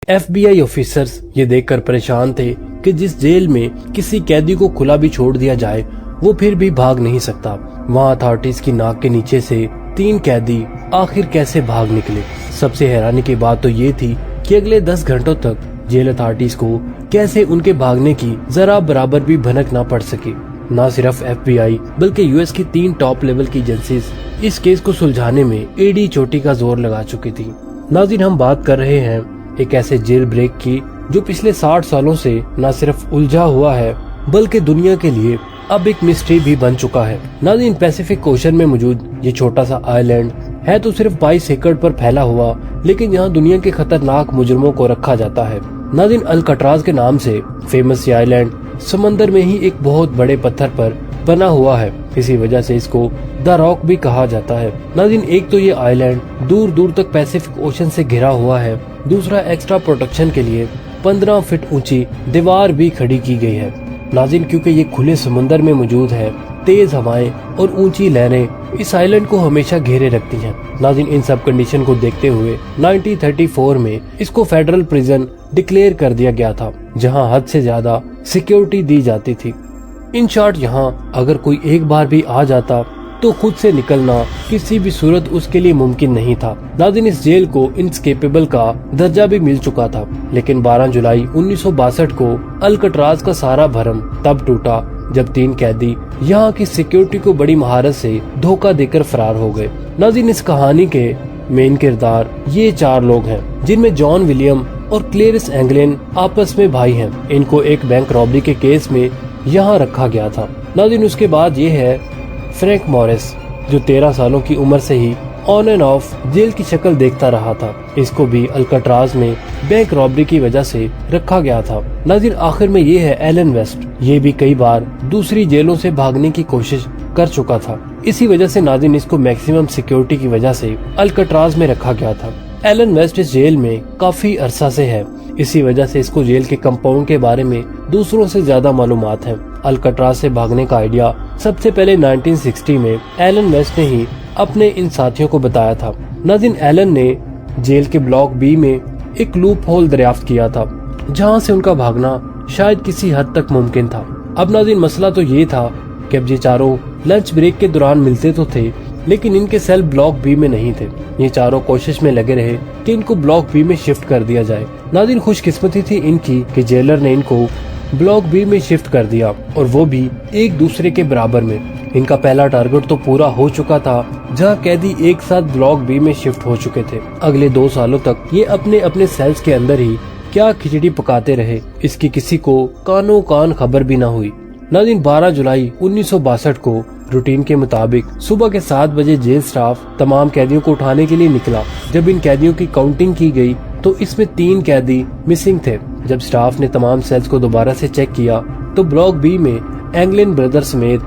FBI officers ये देखकर परेशान थे कि जिस जेल में किसी कैदी को खुला भी छोड़ दिया जाए वो फिर भी भाग नहीं सकता, वहाँ अथॉरिटीज की नाक के नीचे से 3 कैदी आखिर कैसे भाग निकले। सबसे हैरानी की बात तो ये थी कि अगले 10 घंटों तक जेल अथॉरिटीज को कैसे उनके भागने की जरा बराबर भी भनक ना पड़ सकी। न सिर्फ FBI बल्कि US की 3 टॉप लेवल की एजेंसीज इस केस को सुलझाने में एड़ी चोटी का जोर लगा चुकी थी। नाज़रीन, हम बात कर रहे हैं एक ऐसे जेल ब्रेक की जो पिछले 60 सालों से न सिर्फ उलझा हुआ है बल्कि दुनिया के लिए अब एक मिस्ट्री भी बन चुका है। नाज़रीन, पैसिफिक ओशन में मौजूद ये छोटा सा आइलैंड है तो सिर्फ 22 एकड़ पर फैला हुआ, लेकिन यहाँ दुनिया के खतरनाक मुजरमों को रखा जाता है। नाज़रीन, अल्काट्राज के नाम से फेमस ये आइलैंड समंदर में ही एक बहुत बड़े पत्थर पर बना हुआ है, इसी वजह से इसको द रॉक भी कहा जाता है। नाज़रीन, एक तो ये आइलैंड दूर दूर तक पैसिफिक ओशन से घिरा हुआ है, दूसरा एक्स्ट्रा प्रोटेक्शन के लिए 15 फीट ऊंची दीवार भी खड़ी की गई है। नाज़रीन, क्योंकि ये खुले समुंदर में मौजूद है, तेज हवाएं और ऊंची लहरें इस आइलैंड को हमेशा घेरे रखती हैं। नाज़रीन, इन सब कंडीशन को देखते हुए 1934 में इसको फेडरल प्रिजन डिक्लेयर कर दिया गया था, जहां हद से ज्यादा सिक्योरिटी दी जाती थी। इन शॉर्ट, यहाँ अगर कोई एक बार भी आ जाता तो खुद से निकलना किसी भी सूरत उसके लिए मुमकिन नहीं था। नाज़रीन, इस जेल को इनस्केपेबल का दर्जा भी मिल चुका था, लेकिन 12 जुलाई 1962 को अल्काट्राज का सारा भरम तब टूटा जब 3 कैदी यहाँ की सिक्योरिटी को बड़ी महारत से धोखा देकर फरार हो गए। नाज़रीन, इस कहानी के मेन किरदार ये 4 लोग हैं, जिनमें जॉन विलियम और क्लेरिस एंगलिन आपस में भाई हैं। इनको एक बैंक रॉबरी के केस में यहाँ रखा गया था। नाज़रीन, उसके बाद ये है फ्रैंक मॉरिस, जो 13 सालों की उम्र से ही ऑन एंड ऑफ जेल की शक्ल देखता रहा था। इसको भी अल्काट्राज में बैंक रॉबरी की वजह से रखा गया था। नाज़रीन, आखिर में ये है एलन वेस्ट। ये भी कई बार दूसरी जेलों से भागने की कोशिश कर चुका था, इसी वजह से नाज़रीन इसको मैक्सिमम सिक्योरिटी की वजह से अल्काट्राज में रखा गया था। एलन वेस्ट इस जेल में काफी अरसा से है, इसी वजह से इसको जेल के कंपाउंड के बारे में दूसरों से ज्यादा मालूमात है। अल्काट्राज से भागने का आइडिया सबसे पहले 1960 में एलन वेस्ट ने ही अपने इन साथियों को बताया था। नाज़रीन, एलन ने जेल के ब्लॉक बी में एक लूप होल दरियाफ्त किया था, जहां से उनका भागना शायद किसी हद तक मुमकिन था। अब नाज़रीन, मसला तो ये था कि अब ये चारों लंच ब्रेक के दौरान मिलते तो थे, लेकिन इनके सेल ब्लॉक बी में नहीं थे। ये चारों कोशिश में लगे रहे कि इनको ब्लॉक बी में शिफ्ट कर दिया जाए। नाज़रीन, खुशकिस्मती थी इनकी कि जेलर ने इनको ब्लॉक बी में शिफ्ट कर दिया, और वो भी एक दूसरे के बराबर में। इनका पहला टारगेट तो पूरा हो चुका था, जहां कैदी एक साथ ब्लॉक बी में शिफ्ट हो चुके थे। अगले 2 सालों तक ये अपने अपने सेल्स के अंदर ही क्या खिचड़ी पकाते रहे, इसकी किसी को कानो कान खबर भी न हुई। नाज़रीन, 12 जुलाई 1962 को रूटीन के मुताबिक सुबह के 7 बजे जेल स्टाफ तमाम कैदियों को उठाने के लिए निकला। जब इन कैदियों की काउंटिंग की गई तो इसमें 3 कैदी मिसिंग थे। जब स्टाफ ने तमाम सेल्स को दोबारा से चेक किया तो ब्लॉक बी में एंगलिन ब्रदर समेत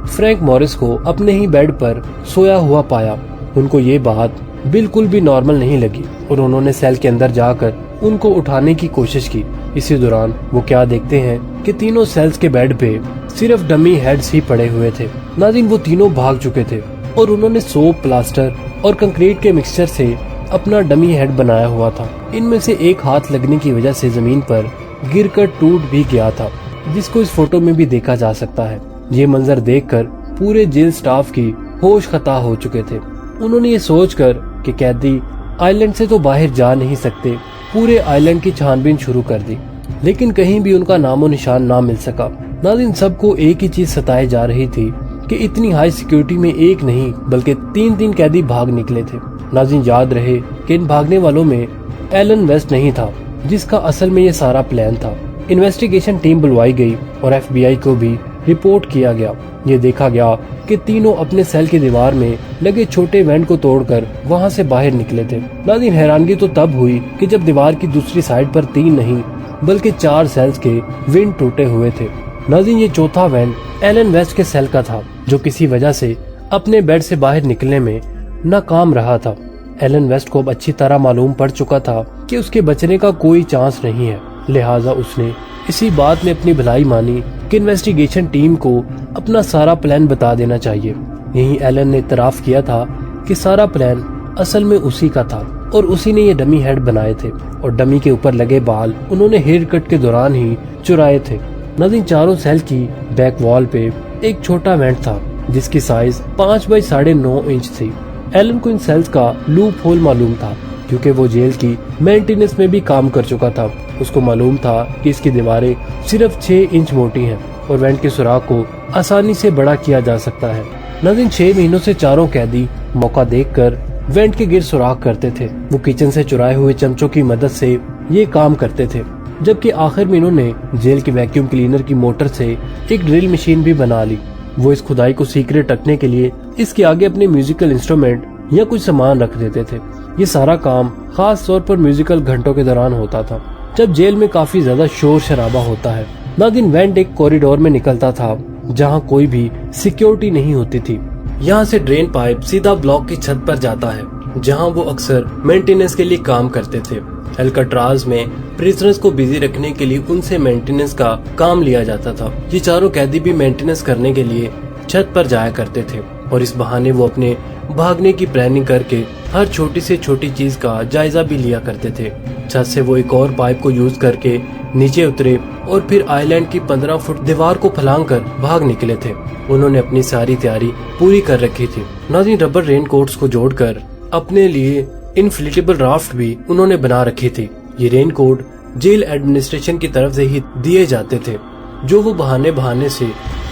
फ्रैंक मॉरिस को अपने ही बेड पर सोया हुआ पाया। उनको ये बात बिल्कुल भी नॉर्मल नहीं लगी और उन्होंने सेल के अंदर जाकर उनको उठाने की कोशिश की। इसी दौरान वो क्या देखते हैं कि तीनों सेल्स के बेड पे सिर्फ डमी हेड्स ही पड़े हुए थे। नाज़रीन, वो तीनों भाग चुके थे और उन्होंने सोप, प्लास्टर और कंक्रीट के मिक्सचर से अपना डमी हेड बनाया हुआ था। इनमें से एक हाथ लगने की वजह से जमीन पर गिरकर टूट भी गया था, जिसको इस फोटो में भी देखा जा सकता है। ये मंजर देखकर पूरे जेल स्टाफ की होश खता हो चुके थे। उन्होंने ये सोचकर कि कैदी आइलैंड से तो बाहर जा नहीं सकते, पूरे आइलैंड की छानबीन शुरू कर दी, लेकिन कहीं भी उनका नामो निशान ना मिल सका। नाज़रीन, सबको एक ही चीज सताए जा रही थी कि इतनी हाई सिक्योरिटी में एक नहीं बल्कि 3 कैदी भाग निकले थे। नाज़रीन, याद रहे कि इन भागने वालों में एलन वेस्ट नहीं था, जिसका असल में ये सारा प्लान था। इन्वेस्टिगेशन टीम बुलवाई गई और FBI को भी रिपोर्ट किया गया। ये देखा गया कि तीनों अपने सेल की दीवार में लगे छोटे वेंट को तोड़कर वहां से बाहर निकले थे। नाज़रीन, हैरानगी तो तब हुई कि जब दीवार की दूसरी साइड पर 3 नहीं बल्कि 4 सेल्स के वेंट टूटे हुए थे। नाज़रीन, ये चौथा वेंट एलन वेस्ट के सेल का था, जो किसी वजह से अपने बेड से बाहर निकलने में नाकाम रहा था। एलन वेस्ट को अब अच्छी तरह मालूम पड़ चुका था कि उसके बचने का कोई चांस नहीं है, लिहाजा उसने इसी बात में अपनी भलाई मानी कि इन्वेस्टिगेशन टीम को अपना सारा प्लान बता देना चाहिए। यही एलन ने इतराफ किया था कि सारा प्लान असल में उसी का था और उसी ने ये डमी हेड बनाए थे और डमी के ऊपर लगे बाल उन्होंने हेयर कट के दौरान ही चुराए थे। नाज़रीन, चारों सेल की बैक वॉल पे एक छोटा वेंट था जिसकी साइज 5 बाई 9.5 इंच थी। एलन को इन सेल्स का लूप होल मालूम था क्योंकि वो जेल की मेंटेनेंस में भी काम कर चुका था। उसको मालूम था कि इसकी दीवारें सिर्फ 6 इंच मोटी हैं और वेंट के सुराख को आसानी से बड़ा किया जा सकता है। नाज़रीन, 6 महीनों से चारों कैदी मौका देखकर वेंट के गिर सुराख करते थे। वो किचन से चुराए हुए चमचों की मदद से ये काम करते थे, जबकि आखिर में इन्होंने जेल की वैक्यूम क्लीनर की मोटर से एक ड्रिल मशीन भी बना ली। वो इस खुदाई को सीक्रेट रखने के लिए इसके आगे अपने म्यूजिकल इंस्ट्रूमेंट या कुछ सामान रख देते थे। ये सारा काम खास तौर पर म्यूजिकल घंटों के दौरान होता था जब जेल में काफी ज्यादा शोर शराबा होता है। नाज़रीन, वेंट एक कॉरिडोर में निकलता था जहाँ कोई भी सिक्योरिटी नहीं होती थी। यहाँ से ड्रेन पाइप सीधा ब्लॉक की छत पर जाता है जहाँ वो अक्सर मेंटेनेंस के लिए काम करते थे। अल्काट्राज में प्रिजनर्स को बिजी रखने के लिए उनसे मेंटेनेंस का काम लिया जाता था। ये चारों कैदी भी मेंटेनेंस करने के लिए छत पर जाया करते थे और इस बहाने वो अपने भागने की प्लानिंग करके हर छोटी से छोटी चीज का जायजा भी लिया करते थे। छत से वो एक और पाइप को यूज करके नीचे उतरे और फिर आइलैंड की 15 फुट दीवार को फलांग कर भाग निकले थे। उन्होंने अपनी सारी तैयारी पूरी कर रखी थी। नाज़रीन, रबर रेन कोट्स को जोड़कर अपने लिए इनफ्लेटेबल राफ्ट भी उन्होंने बना रखी थी। ये रेन कोट जेल एडमिनिस्ट्रेशन की तरफ से ही दिए जाते थे जो वो बहाने से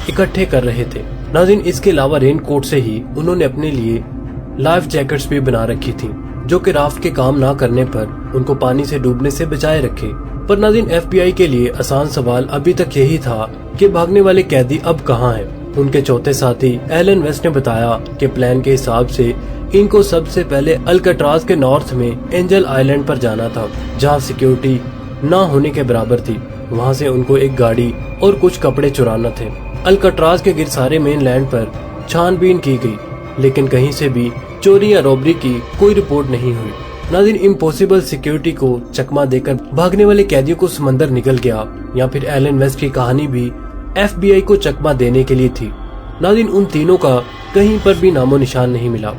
इकट्ठे कर रहे थे। नाज़रीन, इसके अलावा रेन कोट से ही उन्होंने अपने लिए लाइफ जैकेट्स भी बना रखी थी जो कि राफ्ट के काम ना करने पर उनको पानी से डूबने से बचाए रखे। पर नाज़रीन, FBI के लिए आसान सवाल अभी तक यही था कि भागने वाले कैदी अब कहाँ हैं। उनके चौथे साथी एलन वेस्ट ने बताया कि प्लान के हिसाब से इनको सबसे पहले अल्काट्राज के नॉर्थ में एंजल आइलैंड पर जाना था जहाँ सिक्योरिटी ना होने के बराबर थी। वहाँ से उनको एक गाड़ी और कुछ कपड़े चुराना थे। अल्काट्राज के गिर सारे मेन लैंड पर छानबीन की गई लेकिन कहीं से भी चोरी या रॉबरी की कोई रिपोर्ट नहीं हुई। नाज़रीन, इम्पॉसिबल सिक्योरिटी को चकमा देकर भागने वाले कैदियों को समंदर निकल गया या फिर एलन वेस्ट की कहानी भी FBI को चकमा देने के लिए थी। नाज़रीन, उन तीनों का कहीं पर भी नामो निशान नहीं मिला।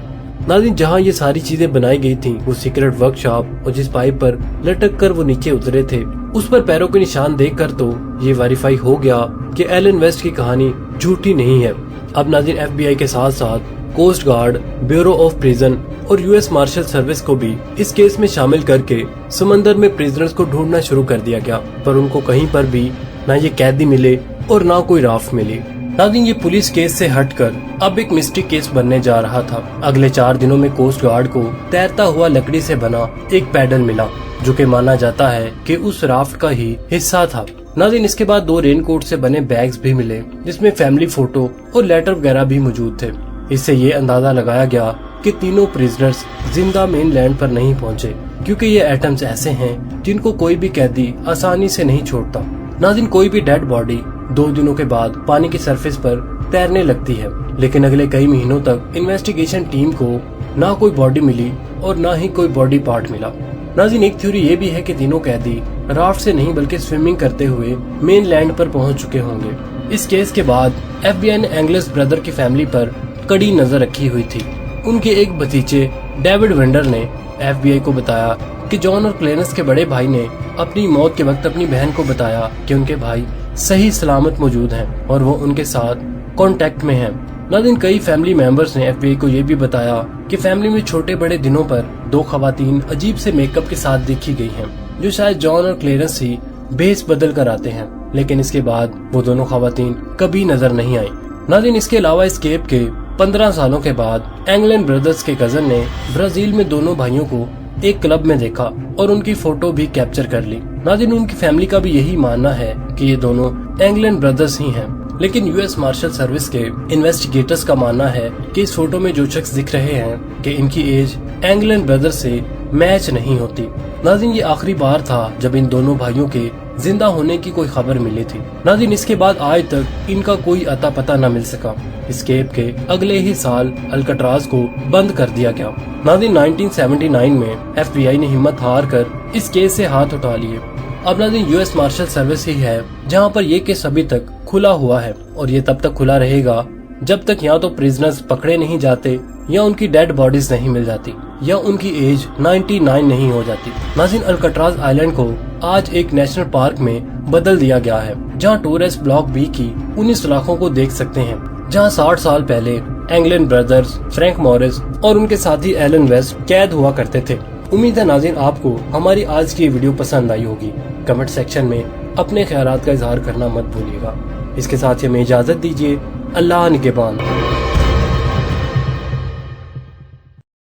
नाज़रीन, जहाँ ये सारी चीजें बनाई गई थी वो सीक्रेट वर्कशॉप और जिस पाइप पर लटक कर वो नीचे उतरे थे उस पर पैरों के निशान देखकर तो ये वेरीफाई हो गया कि एलन वेस्ट की कहानी झूठी नहीं है। अब नाज़रीन, FBI के साथ साथ Coast Guard, Bureau of Prison और US मार्शल सर्विस को भी इस केस में शामिल करके समंदर में प्रिजनर्स को ढूंढना शुरू कर दिया गया, पर उनको कहीं पर भी ना ये कैदी मिले और ना कोई राफ्ट मिली। नाज़रीन, ये पुलिस केस से हटकर अब एक मिस्ट्री केस बनने जा रहा था। अगले 4 दिनों में कोस्ट गार्ड को तैरता हुआ लकड़ी से बना एक पैडल मिला जो कि माना जाता है कि उस राफ्ट का ही हिस्सा था। नाज़रीन, इसके बाद 2 रेनकोट से बने बैग्स भी मिले जिसमें फैमिली फोटो और लेटर वगैरह भी मौजूद थे। इससे ये अंदाजा लगाया गया कि तीनों प्रिजनर्स जिंदा मेन लैंड पर नहीं पहुंचे क्योंकि ये एटम्स ऐसे हैं जिनको कोई भी कैदी आसानी से नहीं छोड़ता। नाज़रीन, कोई भी डेड बॉडी 2 दिनों के बाद पानी की सरफेस पर तैरने लगती है, लेकिन अगले कई महीनों तक इन्वेस्टिगेशन टीम को ना कोई बॉडी मिली और ना ही कोई बॉडी पार्ट मिला। नाज़रीन, एक थ्योरी ये भी है कि तीनों कैदी राफ्ट से नहीं बल्कि स्विमिंग करते हुए मेन लैंड पर पहुंच चुके होंगे। इस केस के बाद FBI ने एंगलस ब्रदर की फैमिली पर कड़ी नजर रखी हुई थी। उनके एक भतीजे डेविड वेंडर ने FBI को बताया कि जॉन और क्लेरेंस के बड़े भाई ने अपनी मौत के वक्त अपनी बहन को बताया कि उनके भाई सही सलामत मौजूद हैं और वो उनके साथ कांटेक्ट में हैं। नाज़रीन, कई फैमिली मेंबर्स ने FBI को ये भी बताया कि फैमिली में छोटे बड़े दिनों पर 2 खवातीन अजीब से मेकअप के साथ देखी गई हैं जो शायद जॉन और क्लेरेंस ही भेस बदल कर आते हैं, लेकिन इसके बाद वो दोनों खवातीन कभी नजर नहीं आई। नाज़रीन, इसके अलावा इस केप के 15 सालों के बाद एंगलन ब्रदर्स के कजन ने ब्राजील में दोनों भाइयों को एक क्लब में देखा और उनकी फोटो भी कैप्चर कर ली। नाज़रीन, उनकी फैमिली का भी यही मानना है कि ये दोनों एंगलन ब्रदर्स ही हैं, लेकिन US मार्शल सर्विस के इन्वेस्टिगेटर्स का मानना है कि इस फोटो में जो शख्स दिख रहे हैं कि इनकी एज एंगलन ब्रदर्स से मैच नहीं होती। नाज़रीन, ये आखिरी बार था जब इन दोनों भाइयों के जिंदा होने की कोई खबर मिली थी। नाज़रीन, इसके बाद आज तक इनका कोई अता पता न मिल सका। इस केप के अगले ही साल अल्काट्राज को बंद कर दिया गया। नाज़रीन, 1979 में FBI ने हिम्मत हार कर इस केस से हाथ उठा लिए। अब नाज़रीन, US मार्शल सर्विस ही है जहां पर ये केस अभी तक खुला हुआ है और ये तब तक खुला रहेगा जब तक या तो प्रिजनर्स पकड़े नहीं जाते या उनकी डेड बॉडीज नहीं मिल जाती। या उनकी एज 99 नहीं हो जाती। नाज़रीन, अल्काट्राज आइलैंड को आज एक नेशनल पार्क में बदल दिया गया है, जहां टूरिस्ट ब्लॉक बी की 19 सलाखों को देख सकते हैं, जहां 60 साल पहले एंगलन ब्रदर्स, फ्रैंक मॉरिस और उनके साथी एलन वेस्ट कैद हुआ करते थे। उम्मीद है नाज़रीन आपको हमारी आज की वीडियो पसंद आई होगी। कमेंट सेक्शन में अपने ख्यालात का इजहार करना मत भूलिएगा। इसके साथ ही हमें इजाजत दीजिए। अल्लाह निगहबान।